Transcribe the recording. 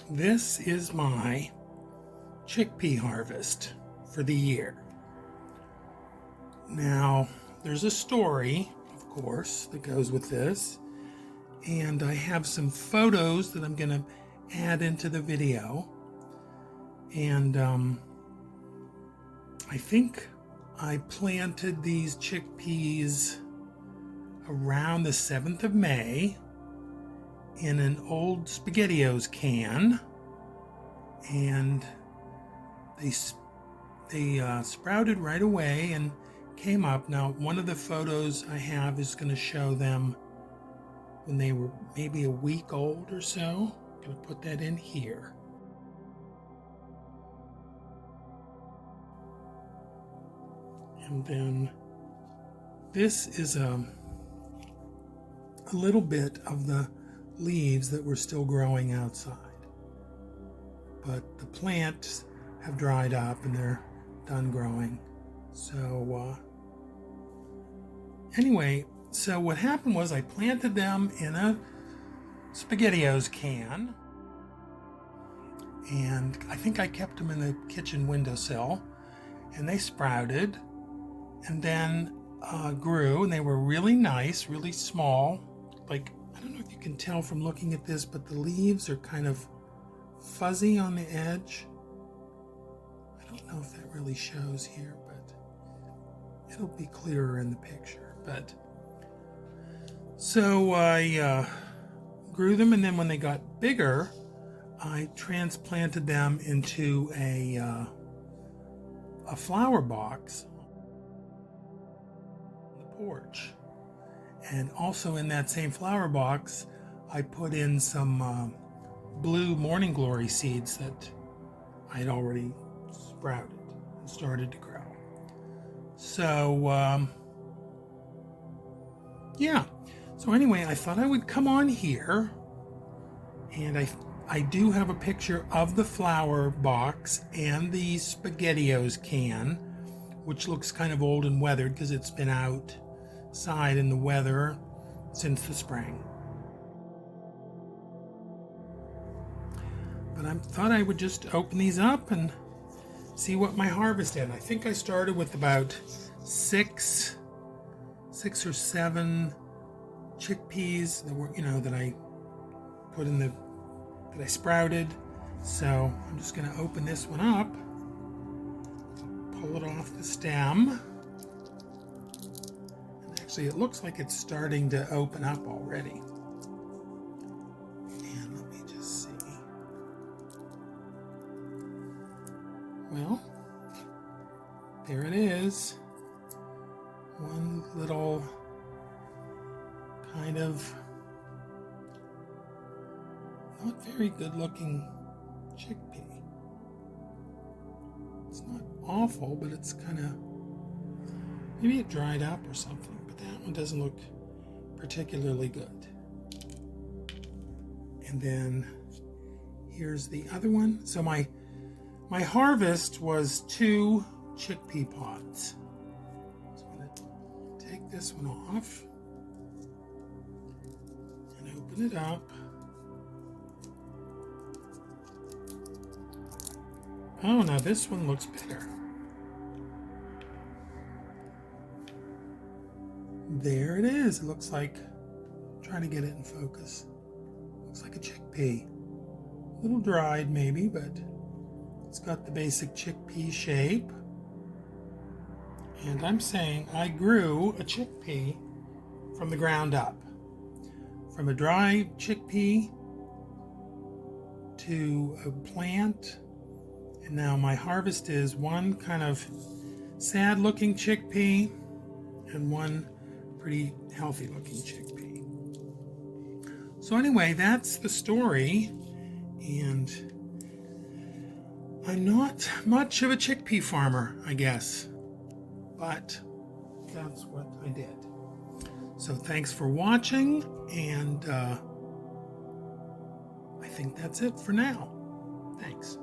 This is my chickpea harvest for the year. Now, there's a story, of course, that goes with this, and I have some photos that I'm going to add into the video. And I think I planted these chickpeas around the 7th of May in an old SpaghettiOs can, and they sprouted right away and came up. Now, one of the photos I have is going to show them when they were maybe a week old or so. I'm going to put that in here. And then this is a little bit of the leaves that were still growing outside. But the plants have dried up and they're done growing. So anyway, so what happened was I planted them in a SpaghettiOs can, and I think I kept them in the kitchen windowsill, and they sprouted and then grew, and they were really nice, really small. Like, I don't know if you can tell from looking at this, but the leaves are kind of fuzzy on the edge. I don't know if that really shows here, but it'll be clearer in the picture. But so I grew them, and then when they got bigger, I transplanted them into a flower box on the porch. And also in that same flower box, I put in some blue morning glory seeds that I had already sprouted and started to grow. So, yeah. So anyway, I thought I would come on here, and I do have a picture of the flower box and the SpaghettiOs can, which looks kind of old and weathered because it's been outside in the weather since the spring. But I thought I would just open these up and see what my harvest had. I think I started with about six or seven chickpeas that were, that I put in that I sprouted. So I'm just going to open this one up, pull it off the stem. And actually, it looks like it's starting to open up already. And let me just see. Well, there it is. One little kind of not very good looking chickpea. It's not awful, but it's kind of, maybe it dried up or something, but that one doesn't look particularly good. And then here's the other one. So my harvest was 2 chickpea pods. So I'm going to take this one off and open it up. Oh, now this one looks better. There it is. It looks like, I'm trying to get it in focus. Looks like a chickpea. A little dried maybe, but it's got the basic chickpea shape. And I'm saying I grew a chickpea from the ground up. From a dry chickpea to a plant. And now my harvest is one kind of sad looking chickpea and one pretty healthy looking chickpea. So anyway, that's the story. And I'm not much of a chickpea farmer, I guess, but that's what I did. So thanks for watching, and I think that's it for now. Thanks.